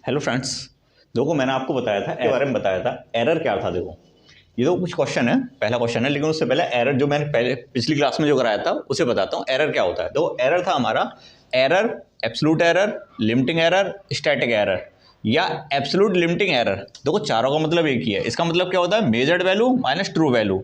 Hello friends, देखो मैंने आपको बताया था के बारे में बताया था एरर क्या था। देखो ये तो कुछ क्वेश्चन है, पहला क्वेश्चन है, लेकिन उससे पहले एरर जो मैंने पहले पिछली क्लास में जो कराया था उसे बताता हूँ। एरर क्या होता है। देखो एरर था हमारा error, absolute error, limiting error, static error या एब्सोल्यूट लिमिटिंग एरर। देखो चारों का मतलब एक ही है। इसका मतलब क्या होता है, measured value minus true value,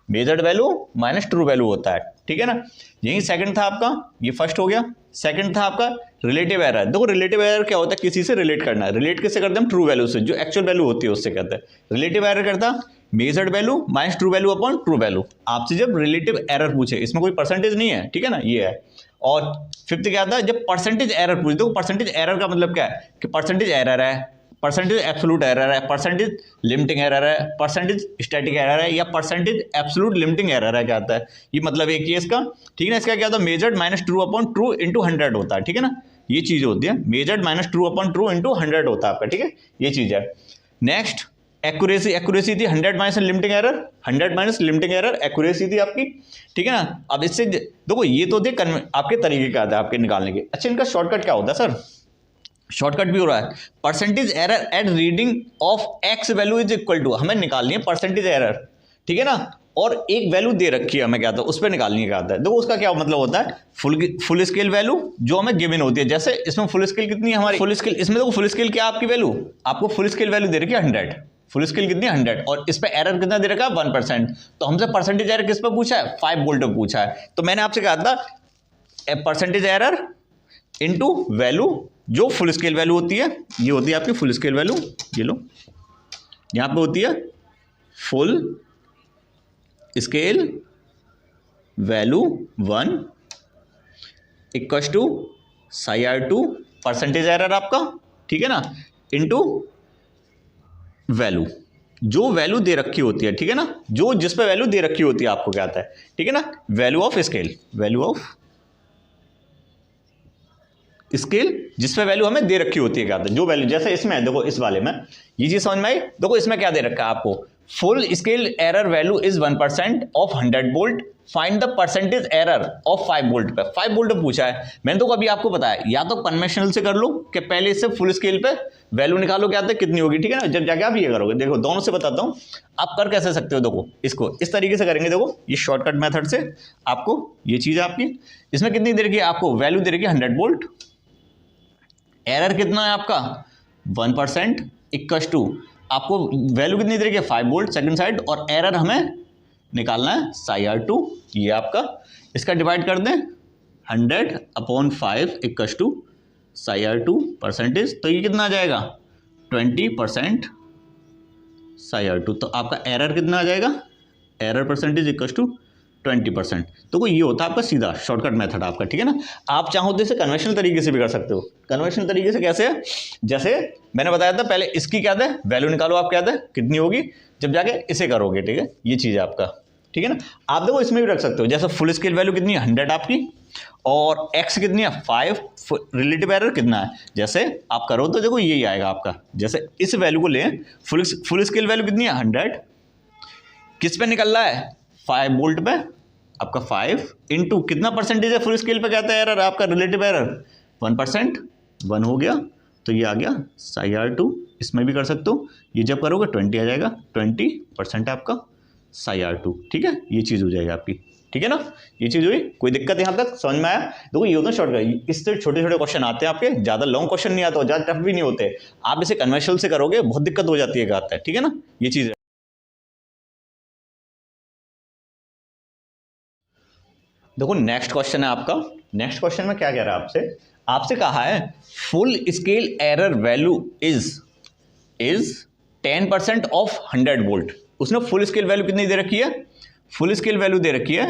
measured value minus true value होता है, ठीक है ना। यही सेकंड था आपका, ये फर्स्ट हो गया। सेकंड था आपका रिलेटिव एरर। देखो रिलेटिव एरर क्या होता है, किसी से रिलेट करना है। रिलेट किससे करते हैं हम, ट्रू वैल्यू से, जो एक्चुअल वैल्यू होती है उससे कहते हैं। रिलेटिव एरर करता measured value minus true value upon true value. आपसे जब रिलेटिव एरर पूछे, इसमें कोई परसेंटेज नहीं है, ठीक है ना, ये है। और फिफ्थ क्या आता है, जब परसेंटेज एरर पूछे। देखो परसेंटेज एरर का मतलब क्या है कि परसेंटेज एरर है, परसेंटेज एब्सोल्यूट एरर है, परसेंटेज लिमिटिंग एरर है, परसेंटेज स्टैटिक एरर है या परसेंटेज एब्सोल्यूट लिमिटिंग एरर है, क्या आता है ये मतलब एक ही है इसका, ठीक है ना। इसका क्या होता है, measured minus true upon true into 100 होता है, ठीक है ना। ये चीज होती है, measured minus true upon true into 100 होता है आपका, ठीक है, ये चीज है। नेक्स्ट एक्यूरेसी, एक्यूरेसी थी 100 minus limiting error, 100 minus limiting error accuracy थी आपकी, ठीक है ना। अब इससे देखो ये तो थे आपके तरीके का आता है आपके निकालने के। अच्छा इनका शॉर्टकट क्या होता है सर, शॉर्टकट भी हो रहा है। Percentage error at reading of x value is equal to, हमें निकालनी है परसेंटेज एरर, ठीक है ना। और एक वैल्यू दे रखी है हमें, क्या था उस पर निकालनी है, क्या आता है। देखो उसका क्या मतलब होता है, फुल स्केल वैल्यू जो हमें गिवन होती है। जैसे इसमें फुल स्केल कितनी है हमारी, फुल स्केल, इसमें देखो फुल स्केल क्या आपकी वैल्यू, आपको फुल स्केल वैल्यू दे रखी है 100, फुल स्केल कितनी है 100, और इस पे एरर कितना दे रखा है 1%। तो हमसे परसेंटेज एरर किस पे पूछा है, 5 वोल्ट पे पूछा है। तो मैंने आपसे कहा था परसेंटेज एरर इनटू वैल्यू जो फुल स्केल वैल्यू होती है, ये होती है आपकी फुल स्केल वैल्यू, ये लो यहां पे होती है full scale value 1 equal to psi R two percentage error आपका, ठीक है ना, इनटू वैल्यू जो वैल्यू दे रखी होती है, ठीक है ना, जो जिस पे वैल्यू दे रखी होती है आपको क्या आता है, ठीक है ना, value of scale, value of scale जिस पे वैल्यू हमें दे रखी होती है, क्या आता है जो वैल्यू, जैसे इसमें है देखो, इस वाले में ये चीज समझ में आई। देखो इसमें क्या दे रखा है आपको, full scale error value is 1% of 100 volt, find the percentage error of 5 volt पे। 5 वोल्ट पे पूछा है। मैंने तो अभी आपको बताया, या तो कन्वेंशनल से कर लो कि पहले से फुल स्केल पे वैल्यू निकालो क्या आता है कितनी होगी, ठीक है ना, जब जाके आप ये करोगे। देखो दोनों से बताता हूं आप कर कैसे सकते हो। देखो इसको इस तरीके से करेंगे, देखो ये शॉर्टकट मेथड से आपको ये चीज आपकी, इसमें कितनी दे रखी है आपको, वैल्यू दे रखी है 100 वोल्ट, एरर कितना है आपका 1%, इक्वल टू आपको वैल्यू कितनी दे रखी है 5 वोल्ट सेकंड साइड, और एरर हमें निकालना है साई आर टू, ये आपका, इसका डिवाइड कर दें 100 upon 5 equal to psi R two percentage, तो ये कितना आ जाएगा 20% साई आर टू। तो आपका एरर कितना आ जाएगा, एरर परसेंटेज इक्वल टू 20%। तो ये होता है आपका सीधा शॉर्टकट मेथड आपका, ठीक है ना। आप चाहो तो इसे कन्वेंशनल तरीके से भी कर सकते हो। कन्वेंशनल तरीके से कैसे है, जैसे मैंने बताया था पहले, इसकी क्या है वैल्यू निकालो आप, क्या है कितनी होगी, जब जाके इसे करोगे, ठीक है, ये चीज है आपका, ठीक है ना। आप देखो इसमें भी रख सकते हो, जैसे फुल स्केल वैल्यू कितनी है 100 आपकी, और एक्स कितनी है 5, रिलेटिव एरर कितना है, जैसे आप करो तो देखो यही आएगा आपका। जैसे इस वैल्यू को लें, फुल स्केल वैल्यू कितनी है 100, किस पे निकल रहा है 5 वोल्ट पे आपका, 5 इंटू कितना परसेंटेज है फुल स्केल पे, कहता है एरर आपका रिलेटिव एरर 1%, 1 हो गया, तो ये आ गया साई आर टू। इसमें भी कर सकते हो, ये जब करोगे 20 आ जाएगा, 20% आपका साई आर टू, ठीक है, ये चीज़ हो जाएगी आपकी, ठीक है ना। ये चीज़ हुई, कोई दिक्कत यहाँ तक समझ में आया। देखो ये होता है शॉर्टकट, इससे छोटे छोटे क्वेश्चन आते हैं आपके, ज़्यादा लॉन्ग क्वेश्चन नहीं आता और ज़्यादा टफ भी नहीं होते। आप इसे कन्वेंशनल से करोगे बहुत दिक्कत हो जाती है, कहता है, ठीक है ना, ये चीज़ है। देखो नेक्स्ट क्वेश्चन है आपका। नेक्स्ट क्वेश्चन में क्या कह रहा है आपसे, आपसे कहा है full scale error value is 10% of 100 volt. उसने फुल स्केल वैल्यू कितनी दे रखी है, फुल स्केल वैल्यू दे रखी है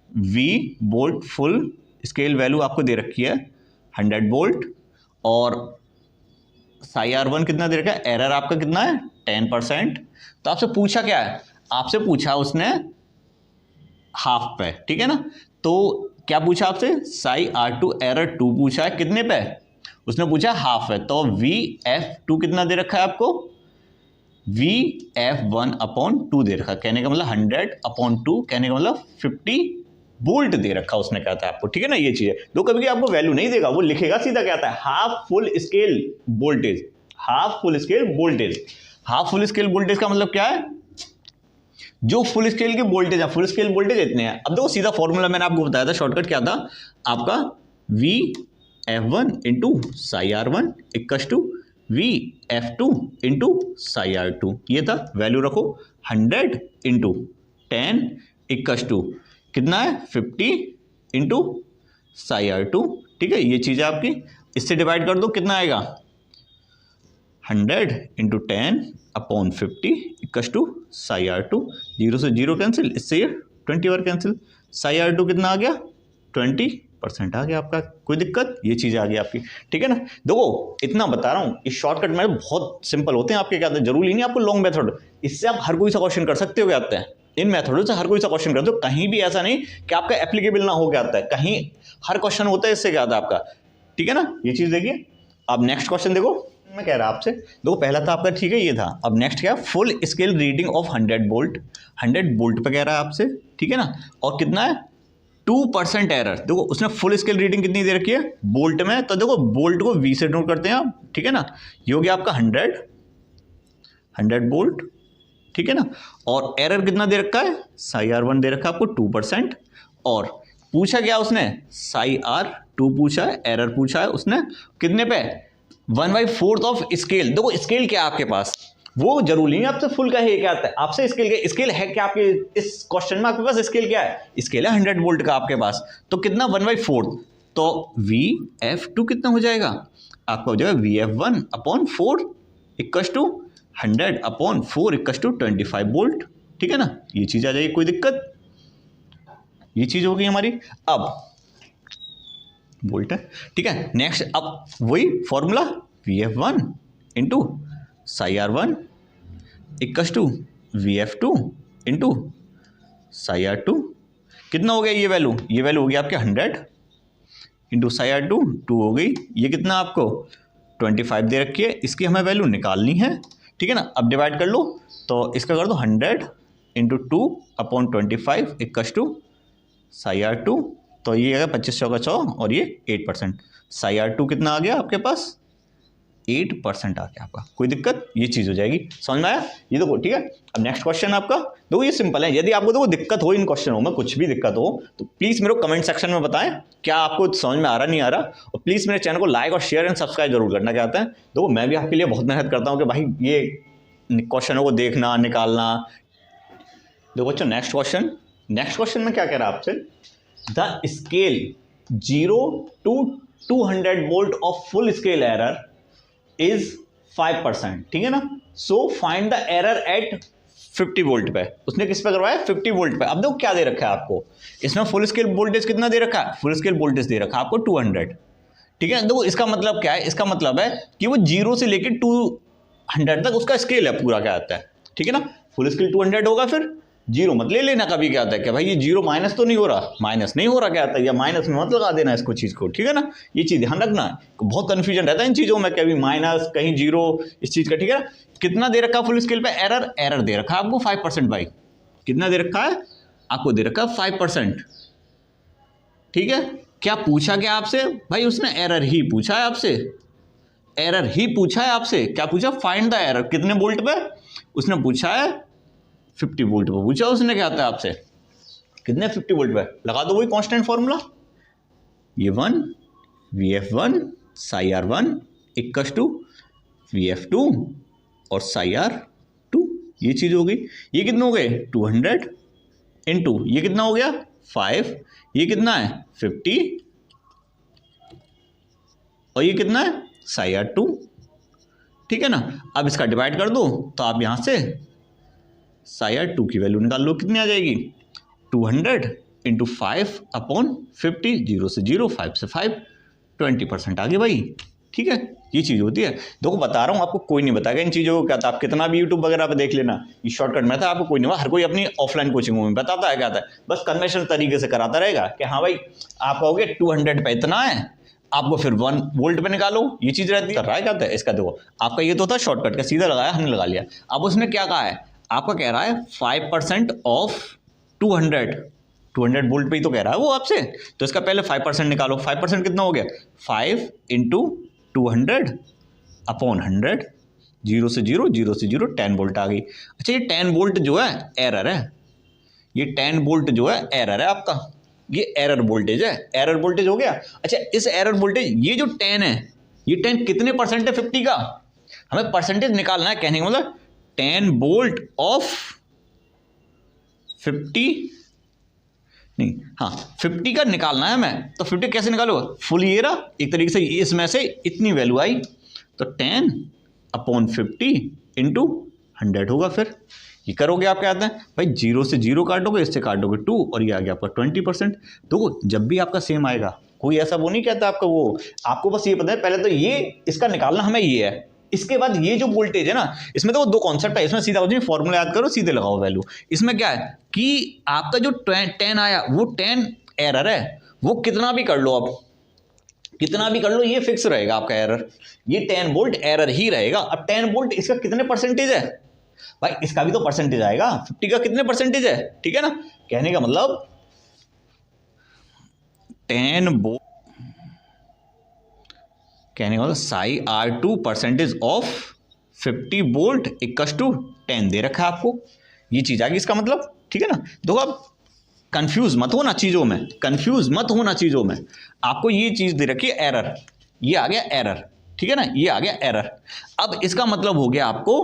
V volt, full scale value आपको दे रखी है 100 वोल्ट, और साई आर वन कितना दे रखा है, एरर आपका कितना है 10%। तो आपसे पूछा क्या है, आपसे पूछा उसने हाफ पे, ठीक है ना। तो क्या पूछा आपसे, साई आर टू एरर 2 पूछा है, कितने पे, उसने पूछा हाफ है। तो वी एफ टू कितना दे रखा है आपको, वी एफ 1 अपॉन 2 दे रखा है, कहने का मतलब 100 अपॉन 2, कहने का मतलब 50 वोल्ट दे रखा उसने, कहता है आपको, ठीक है ना, ये चीज है। तो कभी आपको वैल्यू नहीं देगा, वो लिखेगा सीधा, कहता है half full scale voltage, half full scale voltage. Half full scale voltage का मतलब क्या है, जो फुल स्केल की वोल्टेज है, फुल स्केल वोल्टेज इतने हैं। अब देखो सीधा फॉर्मूला मैंने आपको बताया था, शॉर्टकट क्या था आपका, V F1 into psi R1 equal to V F2 into psi R2। ये था, वैल्यू रखो 100 इंटू 10 इक्वल टू कितना है 50 इंटू साई R2। ठीक है, ये चीज़ है आपकी, इससे डिवाइड कर दो कितना आएगा 100 into 10 upon 50 equal to psi R2। 0 से 0 कैंसिल, इससे ये 20 बार कैंसिल, साई R2 कितना आ गया 20% आ गया आपका। कोई दिक्कत, ये चीज़ आ गई आपकी। ठीक है ना, देखो इतना बता रहा हूँ, इस शॉर्टकट में बहुत सिंपल होते हैं आपके, क्या जरूरी नहीं आपको लॉन्ग मेथड, इससे आप हर कोई सा क्वेश्चन कर सकते हो। क्या आता है इन मेथडों से हर कोई सा क्वेश्चन करते हो, कहीं भी ऐसा नहीं कि आपका एप्लीकेबल ना हो, क्या आता है कहीं हर क्वेश्चन होता है, इससे क्या आता है आपका। ठीक है ना, ये चीज़ देखिए। अब नेक्स्ट क्वेश्चन देखो, मैं कह रहा आपसे, देखो पहला था आपका, ठीक है ये था। अब नेक्स्ट क्या, full scale reading of 100 volt, 100 volt पे कह रहा है आपसे। ठीक है ना, और कितना है 2% एरर। देखो उसने फुल स्केल रीडिंग कितनी दे रखी है वोल्ट में, तो देखो वोल्ट को V से नोट करते हैं आप। ठीक है ना, ये हो गया आपका 100 वोल्ट। ठीक है ना, और एरर कितना दे रखा है, साई R1 दे रखा है आपको 2%, और पूछा क्या उसने, साई R2 पूछा है, एरर पूछा है उसने कितने पे 1/4 ऑफ स्केल। देखो स्केल क्या है आपके पास, वो जरूरी नहीं आपसे फुल का है, क्या आता है आपसे स्केल का, स्केल है क्या आपके इस क्वेश्चन में, आपके पास स्केल क्या है, स्केल है 100 वोल्ट का आपके पास, तो कितना 1/4, तो VF2 कितना हो जाएगा आपका, हो जाएगा VF1 upon 4 equal to 100 upon 4 equal to 25 volt. ठीक है ना, ये चीज आ जाएगी, कोई दिक्कत, ये चीज होगी हमारी। अब वोल्ट है, ठीक है। नेक्स्ट अब वही formula VF1 into psi R1 equal to VF2 into psi R2। कितना हो गया ये वैल्यू, ये वैल्यू हो गया आपके 100 इंटू साई R2 2 हो गई, ये कितना आपको 25 दे रखी है, इसकी हमें वैल्यू निकालनी है। ठीक है ना, अब डिवाइड कर लो, तो इसका कर दो 100 into 2 upon 25 equal to psi R2, तो ये है 25 का 100 और ये 8%। साई R2 कितना आ गया आपके पास 8% आ गया आपका, कोई दिक्कत, ये चीज़ हो जाएगी, समझ में आया ये देखो। ठीक है, अब नेक्स्ट क्वेश्चन आपका देखो, ये सिंपल है। यदि आपको देखो दिक्कत हो इन क्वेश्चनों में, कुछ भी दिक्कत हो तो प्लीज़ मेरे को कमेंट सेक्शन में बताएं क्या आपको समझ में आ रहा नहीं आ रहा, और प्लीज़ मेरे चैनल को लाइक और शेयर एंड सब्सक्राइब जरूर करना। क्या आता है देखो, मैं भी आपके लिए बहुत मेहनत करता हूँ कि भाई ये क्वेश्चनों को देखना निकालना। देखो बच्चों नेक्स्ट क्वेश्चन में क्या कह रहा है आपसे, the scale 0 to 200 volt of full scale error is 5%। ठीक है ना, so find the error eight 50 volt पे। उसने किस पे करवाया 50 वोल्ट पे। अब देखो क्या दे रखा है आपको, इसमें फुल स्केल वोल्टेज कितना दे रखा है, फुल स्केल वोल्टेज दे रखा है आपको 200। ठीक है, देखो इसका मतलब क्या है, इसका मतलब है कि वो 0 से लेकर 200 तक उसका स्केल है पूरा, क्या आता है। ठीक है ना, फुल स्केल 200 होगा, फिर 0 मत ले लेना कभी, क्या आता है कि भाई ये 0 माइनस तो नहीं हो रहा, माइनस नहीं हो रहा, क्या आता है, या माइनस में मत लगा देना इसको चीज़ को। ठीक है ना, ये चीज़ ध्यान रखना है, बहुत कन्फ्यूजन रहता है इन चीज़ों में, कभी माइनस कहीं 0 इस चीज़ का। ठीक है, कितना दे रखा फुल स्केल पे एरर दे रखा आपको 5% भाई, कितना दे रखा है आपको, दे रखा 5%। ठीक है, क्या पूछा क्या आपसे भाई, उसने एरर ही पूछा है आपसे, एरर ही पूछा है आपसे। क्या पूछा, फाइंड द एरर, कितने वोल्ट पे उसने पूछा है, 50 वोल्ट पे पूछा उसने। क्या आता है आपसे, कितने 50 वोल्ट पे, लगा दो वही कांस्टेंट फॉर्मूला, ये 1 VF1 Sai R1 equal to VF2 और साई R2, ये चीज हो गई। ये कितने हो गए 200 इंटू ये कितना हो गया 5, ये कितना है 50, और ये कितना है साई R2। ठीक है ना, अब इसका डिवाइड कर दो, तो आप यहां से साई R2 की वैल्यू निकाल लो, कितनी आ जाएगी 200 इंटू 5 अपॉन 50, 0 से 0 5 से 5, 20% आ गए भाई। ठीक है, ये चीज़ होती है। देखो बता रहा हूँ आपको, कोई नहीं बताएगा इन चीज़ों को, क्या था आप कितना भी यूट्यूब वगैरह पे देख लेना, ये शॉर्टकट में था, आपको कोई नहीं, हर कोई अपनी ऑफलाइन कोचिंगों में बताता है, क्या था बस कन्वेंशनल तरीके से कराता रहेगा कि हाँ भाई आप कहोगे 200 पे इतना है, आपको फिर 1 वोल्ट पे निकालो, ये चीज़ रहती है। कर रहा है क्या था इसका, देखो आपका ये तो था शॉर्टकट का, सीधा लगाया हमने लगा लिया। अब उसने क्या कहा है, आपका कह रहा है 5% ऑफ 200 वोल्ट पे ही तो कह रहा है वो आपसे, तो इसका पहले 5% निकालो। 5% कितना हो गया 5 इंटू 200 अपॉन 100, 0 से 0, 0 से 0, 10 वोल्ट आ गई। अच्छा, ये 10 वोल्ट जो है एरर है, ये 10 वोल्ट जो है एरर है आपका, ये एरर वोल्टेज है, एरर वोल्टेज हो गया। अच्छा, इस एरर वोल्टेज, ये जो 10 है, ये 10 कितने परसेंट है 50 का, हमें परसेंटेज निकालना है। कहने का मतलब 10 वोल्ट ऑफ 50, नहीं, हाँ 50 का निकालना है हमें। तो 50 कैसे निकालोगे, फुल ये रहा, एक तरीके से इसमें से इतनी वैल्यू आई, तो 10 अपॉन 50 इंटू 100 होगा। फिर ये करोगे आप, क्या आता है भाई, 0 से 0 काटोगे, इससे काटोगे 2, और ये आ गया आपका 20%। देखो जब भी आपका सेम आएगा, कोई ऐसा वो नहीं कहता आपका, वो आपको बस ये पता है पहले तो ये इसका निकालना हमें ये है, इसके बाद ये जो वोल्टेज है ना, इसमें तो दो कॉन्सेप्ट है, इसमें सीधा फॉर्मूला याद करो, सीधे लगाओ वैल्यू। इसमें क्या है कि आपका जो 10 आया वो 10 एरर है, वो कितना भी कर लो, अब कितना भी कर लो ये फिक्स रहेगा आपका एरर, ये 10 वोल्ट एरर ही रहेगा। अब 10 वोल्ट इसका कितने परसेंटेज है भाई, इसका भी तो परसेंटेज आएगा, 50 का कितने परसेंटेज है, ठीक है ना। कहने का मतलब 10 वोल्ट, कहने का मतलब psi R2 percentage of 50 volt equal to 10 दे रखा है आपको, ये चीज आ गई इसका मतलब, ठीक है ना। देखो अब कंफ्यूज मत होना चीजों में, कंफ्यूज मत होना चीजों में, आपको ये चीज दे रखी है एरर, ये आ गया एरर, ठीक है ना, ये आ गया एरर। अब इसका मतलब हो गया आपको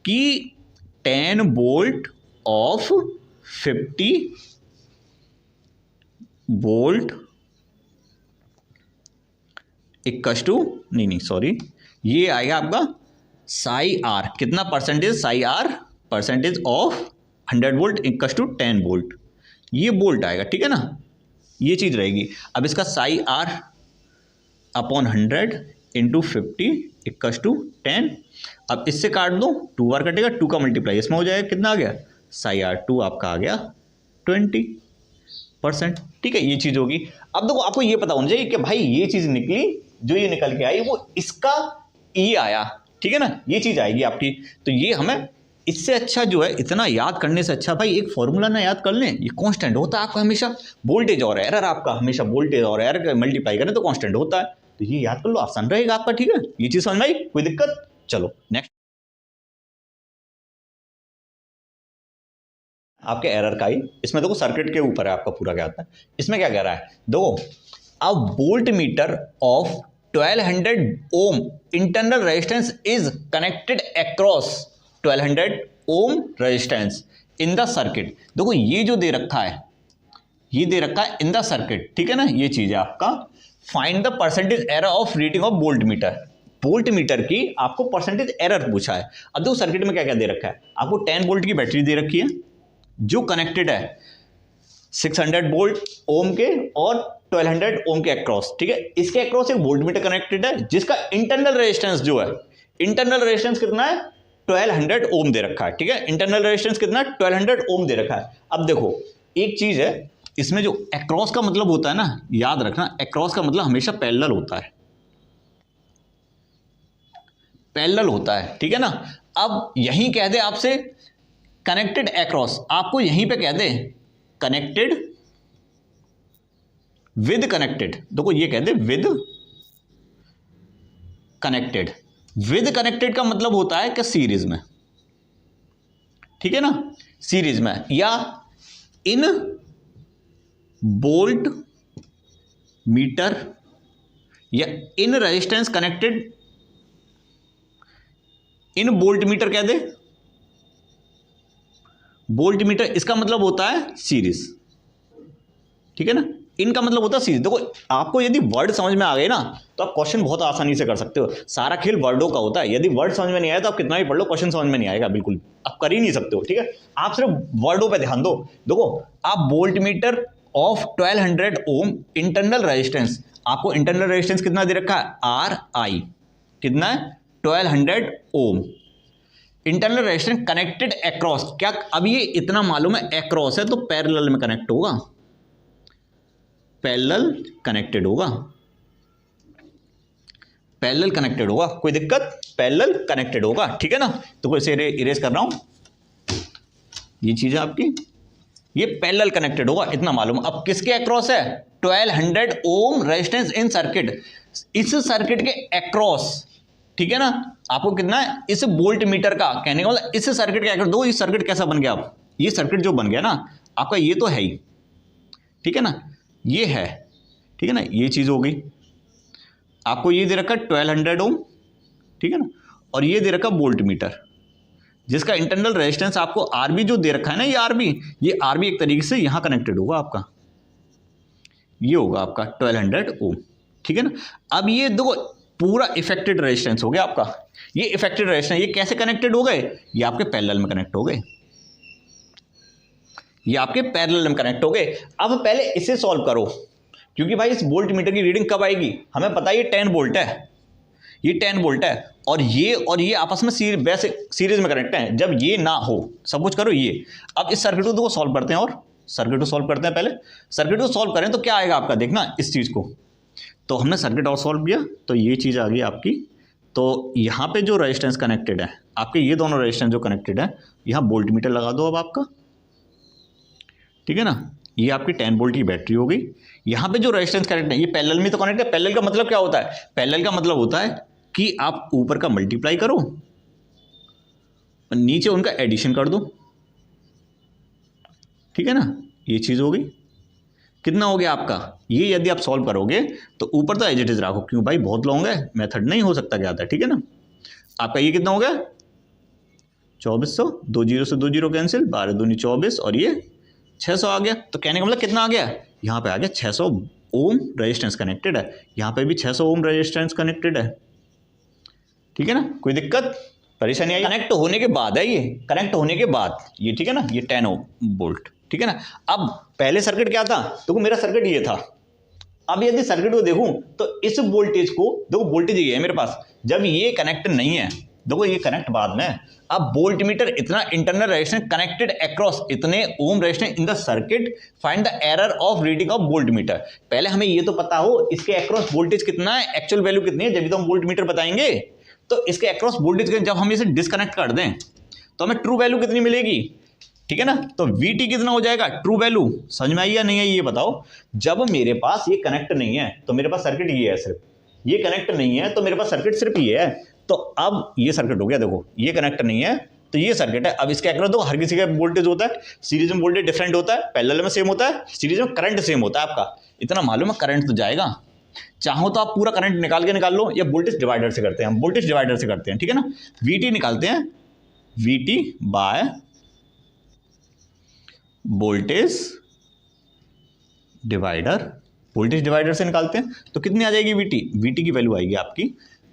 कि 10 volt of 50 volt equal to, नहीं सॉरी, ये आएगा आपका साई आर, कितना percentage, psi R percentage of 100 volt equal to 10 volt, ये वोल्ट आएगा, ठीक है ना, ये चीज रहेगी। अब इसका psi R upon 100 into 50 equal to 10, अब इससे काट दो, 2 बार कटेगा, 2 का मल्टीप्लाई इसमें हो जाएगा, कितना आ गया, साई आर 2 आपका आ गया 20%, ठीक है, ये चीज होगी। अब देखो आपको ये पता होना चाहिए कि भाई ये चीज निकली, जो ये निकल के आई वो इसका ये आया, ठीक है ना, ये चीज आएगी आपकी। तो ये हमें इससे अच्छा जो है, इतना याद करने से अच्छा भाई एक फॉर्मूला ना याद कर लें, ये कांस्टेंट होता है आपका हमेशा, वोल्टेज और एरर आपका हमेशा, वोल्टेज और एरर मल्टीप्लाई करें तो कांस्टेंट होता है, तो ये याद कर लो, आसान रहेगा आपका, ठीक है। ये चीज समझ में आई, कोई दिक्कत, चलो नेक्स्ट। आपके एरर का ही इसमें देखो सर्किट के ऊपर है आपका पूरा, क्या आता है इसमें, क्या कह रहा है देखो, a voltmeter of 1200 ohm internal resistance is connected across 1200 ohm resistance in the circuit। देखो ये जो दे रखा है, ये दे रखा है इन द सर्किट, ठीक है ना, ये चीज है आपका, find the percentage error of reading of voltmeter, voltmeter की आपको परसेंटेज एरर पूछा है। अब देखो सर्किट में क्या क्या दे रखा है आपको, 10 वोल्ट की बैटरी दे रखी है जो कनेक्टेड है 600 वोल्ट ओम के और 1200 ओम के अक्रॉस, ठीक है, इसके अक्रॉस एक वोल्टमीटर कनेक्टेड है जिसका इंटरनल रेजिस्टेंस जो है, इंटरनल रेजिस्टेंस कितना है 1200 ओम दे रखा है, ठीक है, इंटरनल रेजिस्टेंस कितना है 1200 ओम दे रखा है। अब देखो एक चीज है, इसमें जो अक्रॉस का मतलब होता है ना, याद रखना अक्रॉस का मतलब हमेशा पैरेलल होता है, पैरेलल होता है, ठीक है ना। अब यहीं कह दे आपसे कनेक्टेड अक्रॉस, आपको यहीं पे कह दे कनेक्टेड विद कनेक्टेड, देखो ये कहते विद कनेक्टेड, विद कनेक्टेड का मतलब होता है कि सीरीज में, ठीक है ना, सीरीज में, या इन वोल्ट मीटर या in resistance connected in volt meter कह दे, वोल्ट मीटर इसका मतलब होता है सीरीज, ठीक है ना, इनका मतलब होता है सीरीज। देखो आपको यदि वर्ड समझ में आ गए ना तो आप क्वेश्चन बहुत आसानी से कर सकते हो, सारा खेल वर्डों का होता है, यदि वर्ड समझ में नहीं आया तो आप कितना भी पढ़ लो क्वेश्चन समझ में नहीं आएगा, बिल्कुल आप कर ही नहीं सकते हो, ठीक है, आप सिर्फ वर्डों पे ध्यान दो। देखो आप voltmeter of 1200 ohm internal resistance, आपको इंटरनल रेजिस्टेंस कितना दे रखा है आर आई, कितना है 1200 ohm, internal resistance connected across, क्या अब ये इतना मालूम है अक्रॉस है तो पैरेलल में कनेक्ट होगा, पैरेलल कनेक्टेड होगा, पैरेलल कनेक्टेड होगा, कोई दिक्कत, पैरेलल कनेक्टेड होगा, ठीक है ना। तो इसे इरेज कर रहा हूं, ये चीज है आपकी, ये पैरेलल कनेक्टेड होगा, इतना मालूम। अब किसके अक्रॉस है 1200 ओम रेजिस्टेंस इन सर्किट, इस सर्किट के अक्रॉस ठीक है ना। आपको कितना है इस वोल्ट मीटर का, कहने का मतलब इस सर्किट क्या कर दो, ये सर्किट कैसा बन गया, अब ये सर्किट जो बन गया ना आपका, ये तो है ही, ठीक है ना, ये है, ठीक है ना, ये चीज हो गई। आपको ये दे रखा 1200 ओम, ठीक है ना, और ये दे रखा वोल्ट मीटर, जिसका इंटरनल रेजिस्टेंस आपको आरबी जो दे रखा है ना, ये आरबी एक तरीके से यहां कनेक्टेड होगा आपका, ये होगा आपका 1200 ओम, ठीक है ना। अब ये देखो पूरा इफेक्टेड रेजिस्टेंस हो गया आपका, ये इफेक्टेड रेजिस्टेंस, ये कैसे कनेक्टेड हो गए, ये आपके पैरेलल में कनेक्ट हो गए, ये आपके पैरेलल में कनेक्ट हो गए। अब पहले इसे सॉल्व करो, क्योंकि भाई इस वोल्ट मीटर की रीडिंग कब आएगी, हमें पता है ये 10 वोल्ट है, ये 10 वोल्ट है, और ये आपस में सीरीज में कनेक्ट है। जब ये ना हो, सब कुछ करो ये। अब इस सर्किट को सॉल्व करते हैं, और सर्किट को सॉल्व करते हैं। पहले सर्किट को सॉल्व करें तो क्या आएगा आपका, देखना इस चीज को, तो हमने सर्किट और सॉल्व किया तो ये चीज आ गई आपकी। तो यहाँ पे जो रेजिस्टेंस कनेक्टेड है आपके, ये दोनों रेजिस्टेंस जो कनेक्टेड है, यहाँ वोल्ट मीटर लगा दो अब आपका, ठीक है ना। ये आपकी 10 वोल्ट की बैटरी हो गई। यहाँ पे जो रेजिस्टेंस कनेक्ट है ये पैरेलल में तो कनेक्ट है। पैरेलल का मतलब क्या होता है, पैरेलल का मतलब होता है कि आप ऊपर का मल्टीप्लाई करो और नीचे उनका एडिशन कर दो, ठीक है ना, ये चीज हो गई। कितना हो गया आपका, ये यदि आप सॉल्व करोगे तो ऊपर तो एज इट इज रखो, क्यों भाई बहुत लॉन्ग है, मेथड नहीं हो सकता क्या आता है, ठीक है ना। आपका ये कितना हो गया 2400, 2 जीरो से 2 जीरो कैंसिल, 12 दूनी 24, और ये 600 आ गया। तो कहने का मतलब कितना आ गया, यहाँ पे आ गया 600 ओम रेजिस्टेंस कनेक्टेड है, यहाँ पे भी 600 ओम रेजिस्टेंस कनेक्टेड है, ठीक है ना। कोई दिक्कत परेशानी आई, कनेक्ट होने के बाद है ये, कनेक्ट होने के बाद ये, ठीक है ना, ये 10 वोल्ट, ठीक है ना। अब पहले सर्किट क्या था, देखो मेरा सर्किट ये था। अब यदि सर्किट को देखूं तो इस वोल्टेज को देखो, वोल्टेज ये है मेरे पास, जब ये कनेक्ट नहीं है, देखो ये कनेक्ट बाद में। अब वोल्ट मीटर इतना इंटरनल रेजिस्टेंस कनेक्टेड अक्रॉस इतने ohm resistance in the circuit, find the error of reading of volt meter. पहले हमें ये तो पता हो इसके अक्रॉस वोल्टेज कितना है, एक्चुअल वैल्यू कितनी है, जब तो हम वोल्ट मीटर बताएंगे। तो इसके अक्रॉस वोल्टेज जब हम इसे डिस्कनेक्ट कर दें तो हमें ट्रू वैल्यू कितनी मिलेगी, ठीक है ना। तो VT कितना हो जाएगा, ट्रू वैल्यू। समझ में आई या नहीं है ये बताओ। जब मेरे पास ये कनेक्ट नहीं है तो मेरे पास सर्किट ये है, सिर्फ ये कनेक्ट नहीं है तो मेरे पास सर्किट सिर्फ ये है। तो अब ये सर्किट हो गया, देखो ये कनेक्ट नहीं है तो ये सर्किट है। अब इसके अक्रॉस देखो हर किसी का वोल्टेज होता है, सीरीज में वोल्टेज डिफरेंट होता है, पैरेलल में सेम होता है, सीरीज में करंट सेम होता है। आपका इतना मालूम है, करंट तो जाएगा। चाहो तो आप पूरा करंट निकाल लो, या वोल्टेज डिवाइडर से करते हैं, हम वोल्टेज डिवाइडर से करते हैं, ठीक है ना। VT निकालते हैं, VT by voltage divider, voltage divider से निकालते हैं तो कितनी आ जाएगी VT की वैल्यू आएगी आपकी।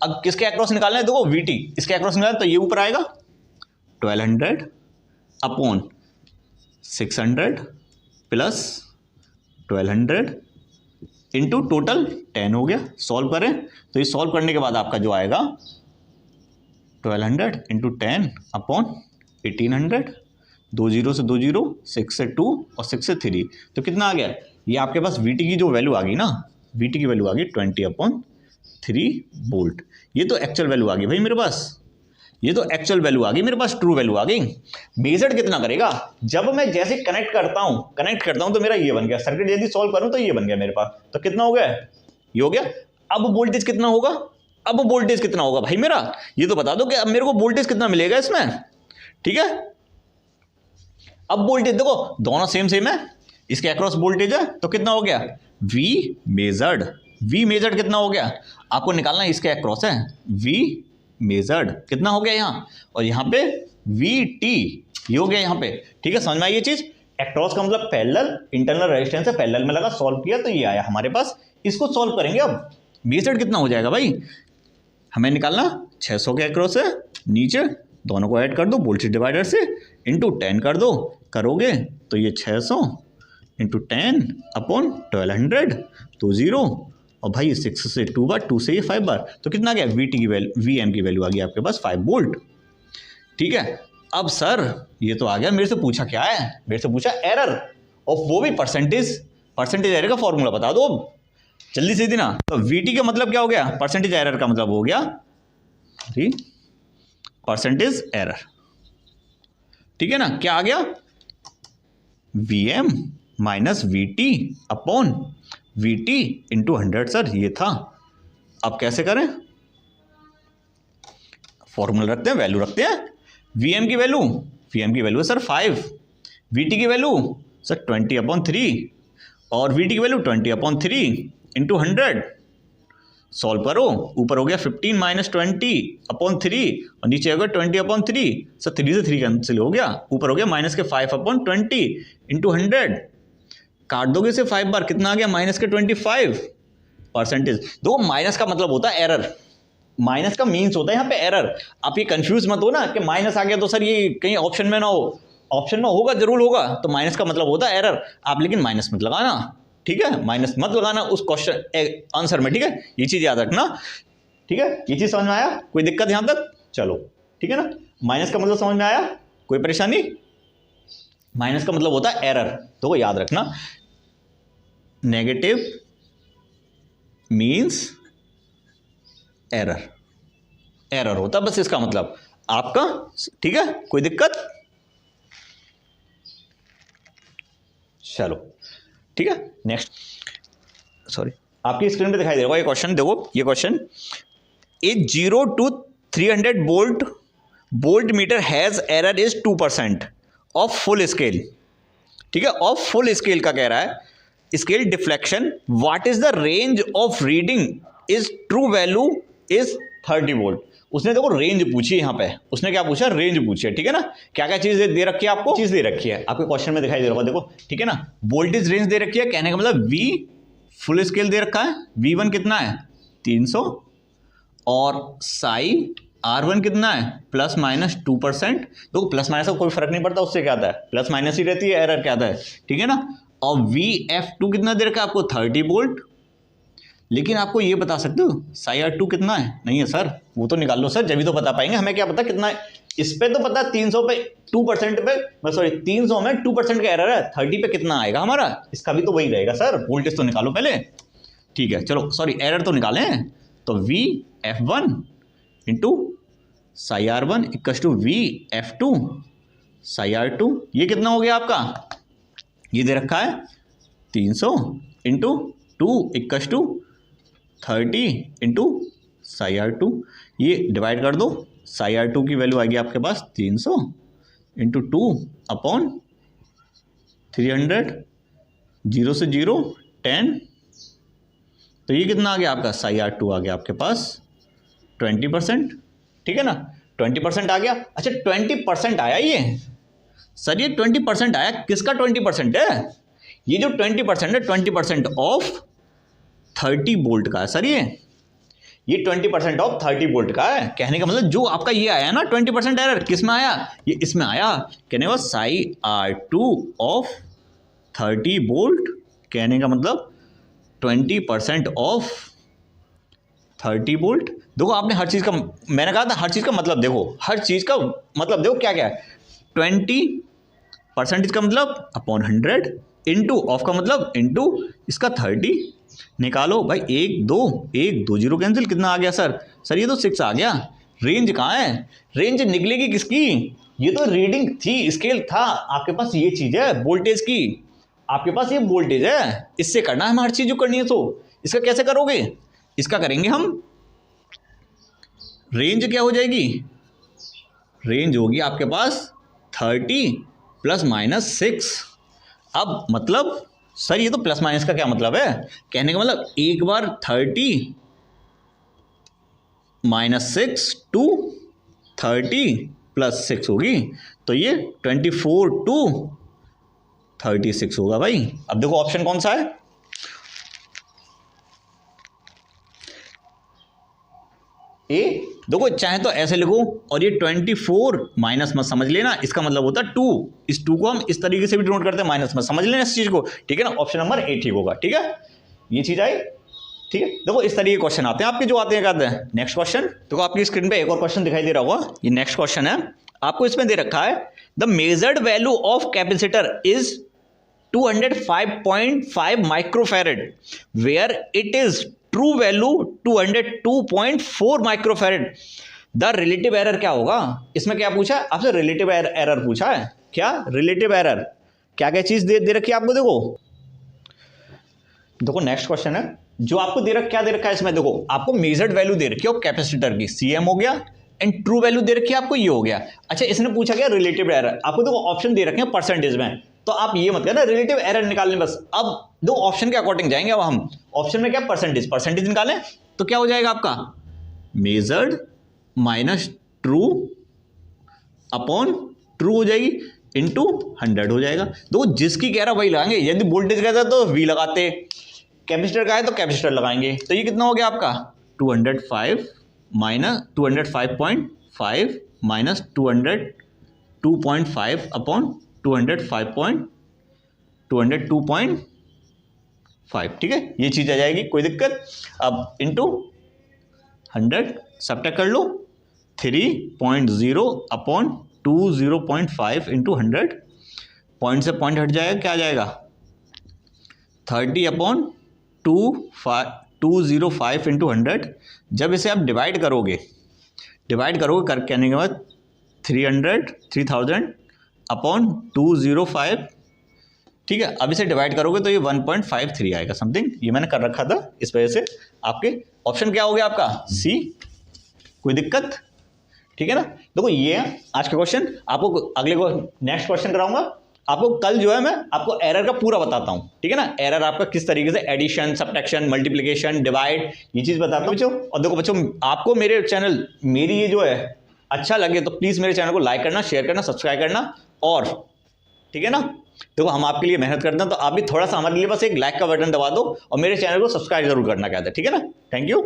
अब किसके अक्रॉस निकालना है, देखो VT इसके अक्रॉस निकालना तो ये ऊपर आएगा 1200 अपॉन 600 प्लस 1200 इंटू टोटल 10 हो गया। सॉल्व करें तो ये सॉल्व करने के बाद आपका जो आएगा 1200 इंटू 10 अपॉन 1800, 2 जीरो से 2 जीरो, 6 से 2 और 6 से 3, तो कितना आ गया, ये आपके पास VT की जो वैल्यू आ गई ना, VT की वैल्यू आ गई 20/3 वोल्ट। ये तो एक्चुअल वैल्यू आ गई भाई मेरे पास, ये तो एक्चुअल वैल्यू आ गई मेरे पास, ट्रू वैल्यू आ गई। मेजर्ड कितना करेगा, जब मैं जैसे कनेक्ट करता हूं तो मेरा ये बन गया सर्किट, यदि सॉल्व करूं तो ये बन गया मेरे पास। तो कितना हो गया, ये हो गया। अब वोल्टेज कितना होगा, अब वोल्टेज कितना होगा भाई मेरा, ये तो बता दो कि अब मेरे को वोल्टेज कितना मिलेगा इसमें, ठीक है। अब वोल्टेज देखो दोनों सेम है, इसके अक्रॉस वोल्टेज है तो कितना हो गया V मेजर्ड कितना हो गया, आपको निकालना है, इसके अक्रॉस है V मेजर्ड कितना हो गया यहाँ, और यहाँ पे VT ये हो गया यहाँ पे, ठीक है। समझ में आई ये चीज। अक्रॉस का मतलब पैरेलल, इंटरनल रेजिस्टेंस है, पैरेलल में लगा, सॉल्व किया तो ये आया हमारे पास। इसको सॉल्व करेंगे, अब मेजर्ड कितना हो जाएगा भाई, हमें निकालना 600 के अक्रॉस है, नीचे दोनों को ऐड कर दो वोल्टेज डिवाइडर से, इंटू 10 कर दो, करोगे तो ये 600 इंटू 10 अपॉन 1200, 2 जीरो, और भाई 6 से 2 बार, 2 से ये 5 बार, तो कितना आ गया VT की वैल्यू, VM की वैल्यू आ गई आपके पास 5 वोल्ट, ठीक है। अब सर ये तो आ गया, मेरे से पूछा क्या है, मेरे से पूछा एरर, और वो भी परसेंटेज एरर का फॉर्मूला बता दो जल्दी से ना। तो VT का मतलब क्या हो गया, परसेंटेज एरर का मतलब हो गया परसेंटेज एरर, ठीक है ना। क्या आ गया, VM minus VT upon VT into 100, sir ये था। अब कैसे करें, फॉर्मूला रखते हैं, वैल्यू रखते हैं। वीएम की वैल्यू है सर 5, वीटी की वैल्यू सर 20/3 और वीटी की वैल्यू 20/3 इंटू 100। सॉल्व करो, ऊपर हो गया 15 माइनस 20/3 और नीचे हो गया 20/3। सर 3 से 3 कैंसिल हो गया, ऊपर हो गया माइनस के 5/20 इंटू 100। काट दोगे इसे 5 बार, कितना आ गया माइनस के 25%। दो माइनस का मतलब होता है एरर, माइनस का मीन्स होता है यहाँ पे एरर। आप ये कंफ्यूज मत हो ना कि माइनस आ गया तो सर ये कहीं ऑप्शन में ना हो, ऑप्शन में होगा, जरूर होगा। तो माइनस का मतलब होता है एरर, आप लेकिन माइनस मत लगाना, ठीक है, माइनस मत लगाना उस क्वेश्चन आंसर में, ठीक है, ये चीज याद रखना, ठीक है। ये चीज समझ में आया, कोई दिक्कत यहां तक? चलो ठीक है ना, माइनस का मतलब समझ में आया, कोई परेशानी? माइनस का मतलब होता है एरर, तो वो याद रखना, नेगेटिव मीन्स एरर होता बस इसका मतलब आपका, ठीक है, कोई दिक्कत? चलो ठीक है, नेक्स्ट, सॉरी आपकी स्क्रीन पे दिखाई दे रहा है ये क्वेश्चन, देखो ये question, A 0 to 300 volt meter has error is 2% of full scale, ठीक है, ऑफ फुल स्केल का कह रहा है, scale deflection, what is the range of reading is true value is 30 volt. उसने देखो रेंज पूछी यहाँ पे, उसने क्या पूछा, रेंज पूछी है, ठीक है ना। क्या क्या चीज दे रखी है आपको, चीज दे रखी है आपके क्वेश्चन में दिखाई दे रहा होगा, देखो ठीक है ना, वोल्टेज रेंज दे रखी है, कहने का मतलब V फुल स्केल दे रखा है, V1 कितना है 300 और साई R1 कितना है प्लस माइनस 2%। देखो प्लस माइनस का कोई फर्क नहीं पड़ता, उससे क्या आता है, प्लस माइनस ही रहती है, एरर क्या आता है, ठीक है ना। और VF2 कितना दे रखा है आपको 30 वोल्ट, लेकिन आपको ये बता सकते हो साई R2 कितना है, नहीं है सर, वो तो निकाल लो सर, जब भी तो बता पाएंगे, हमें क्या पता कितना है, इस पे तो पता 300 पे 2% पे, सॉरी 300 में 2% का एरर है, 30 पे कितना आएगा हमारा, इसका भी तो वही रहेगा सर, वोल्टेज तो निकालो पहले, ठीक है, चलो सॉरी एरर तो निकालें, तो VF1 into psi R1 equal to VF2 psi R2, ये कितना हो गया आपका, ये दे रखा है 300 into 2 equal to 30 into psi R2, ये डिवाइड कर दो, साई R2 की वैल्यू आएगी आपके पास 300 इंटू 2/300, 0 से 0 10, तो ये कितना आ गया आपका, साई R2 आ गया आपके पास 20%, ठीक है ना, 20% आ गया। अच्छा 20% आया ये, सर ये 20% आया, किसका 20% है, ये जो 20% है 20% ऑफ 30 वोल्ट का है सर, ये 20% ऑफ 30 वोल्ट का है, कहने का मतलब जो आपका ये आया ना 20% एरर, किस में आया, ये इसमें आया, कहने का साई R2 ऑफ 30 वोल्ट, कहने का मतलब 20% ऑफ 30 वोल्ट। देखो आपने हर चीज़ का, मैंने कहा था हर चीज़ का मतलब देखो, हर चीज़ का मतलब देखो क्या क्या है, 20% का मतलब अपॉन 100 इंटू ऑफ का मतलब इंटू इसका 30, निकालो भाई, 1 2 0 कैंसिल, कितना आ गया सर, सर ये तो 6 आ गया। रेंज कहाँ है, रेंज निकलेगी किसकी, ये तो रीडिंग थी, स्केल था आपके पास, ये चीज़ है वोल्टेज की, आपके पास ये वोल्टेज है, इससे करना है हमें हर चीज़ जो करनी है, तो इसका कैसे करोगे, इसका करेंगे हम, रेंज क्या हो जाएगी, रेंज होगी आपके पास 30 प्लस माइनस 6। अब मतलब सर ये तो प्लस माइनस का क्या मतलब है, कहने का मतलब एक बार 30 माइनस 6 टू 30 प्लस 6 होगी, तो ये 24 टू 36 होगा भाई। अब देखो ऑप्शन कौन सा है, ए, देखो चाहे तो ऐसे लिखो और ये 24 माइनस मत समझ लेना, इसका मतलब होता है 2, इस 2 को हम इस तरीके से भी डिनोट करते हैं, माइनस मत समझ लेना इस चीज को, ठीक है ना, ऑप्शन नंबर ए ठीक होगा, ठीक है, ये चीज आई, ठीक है। देखो इस तरीके के क्वेश्चन आते हैं आपके, जो आते हैं कहते हैं। नेक्स्ट क्वेश्चन देखो, आपकी स्क्रीन पे एक और क्वेश्चन दिखाई दे रहा होगा, ये नेक्स्ट क्वेश्चन है, आपको इसमें दे रखा है the measured value of capacitor is 205.5 microfarad where it is true value 202.4 microfarad, the relative error क्या होगा, इसमें क्या पूछा है आपसे, रिलेटिव एरर पूछा है, क्या रिलेटिव एरर, क्या क्या चीज दे रखी है आपको, देखो नेक्स्ट क्वेश्चन है, जो आपको क्या दे रखा है इसमें, देखो आपको मेजर्ड वैल्यू दे रखी है कैपेसिटर की, CM हो गया, एंड ट्रू वैल्यू दे रखी है आपको, ये हो गया। अच्छा इसने पूछा क्या रिलेटिव एरर, आपको देखो ऑप्शन दे रखे हैं परसेंटेज में, तो आप ये मत करना रिलेटिव एरर निकालने बस। अब दो ऑप्शन के अकॉर्डिंग जाएंगे। अब हम ऑप्शन में क्या परसेंटेज, परसेंटेज निकालें तो क्या हो जाएगा आपका measured minus true upon true हो जाएगी इंटू 100 हो जाएगा। तो जिसकी कह रहा वही लगाएंगे। यदि वोल्टेज का था तो वी लगाते, कैपेसिटर का है तो कैपेसिटर लगाएंगे। तो ये कितना हो गया आपका 205 माइनस 205.5 माइनस 202.5 अपॉन 202.5, ठीक है, ये चीज़ आ जाएगी, कोई दिक्कत। अब इंटू 100 सब्ट्रैक्ट कर लो, 3.0 अपॉन 20.5 इंटू 100, पॉइंट से पॉइंट हट जाएगा, क्या आ जाएगा 30 अपॉन 205 इंटू 100। जब इसे आप डिवाइड करोगे कर कहने के बाद 3000 अपॉन 205, ठीक है। अब इसे डिवाइड करोगे तो ये 1.53 आएगा समथिंग, ये मैंने कर रखा था, इस वजह से आपके ऑप्शन क्या हो गया आपका सी, कोई दिक्कत, ठीक है ना। देखो ये है आज का क्वेश्चन। आपको अगले को नेक्स्ट क्वेश्चन कराऊंगा, आपको कल जो है मैं आपको एरर का पूरा बताता हूं, ठीक है ना। एरर आपका किस तरीके से एडिशन, सब्ट्रैक्शन, मल्टीप्लिकेशन, डिवाइड, ये चीज बताता हूं बच्चों। और देखो बच्चों, आपको मेरे चैनल, मेरी ये जो है अच्छा लगे तो प्लीज मेरे चैनल को लाइक करना, शेयर करना, सब्सक्राइब करना, और ठीक है ना। देखो हम आपके लिए मेहनत करते हैं, तो आप भी थोड़ा सा हमारे लिए बस एक लाइक का बटन दबा दो और मेरे चैनल को सब्सक्राइब जरूर करना कहते हैं, ठीक है ना। Thank you.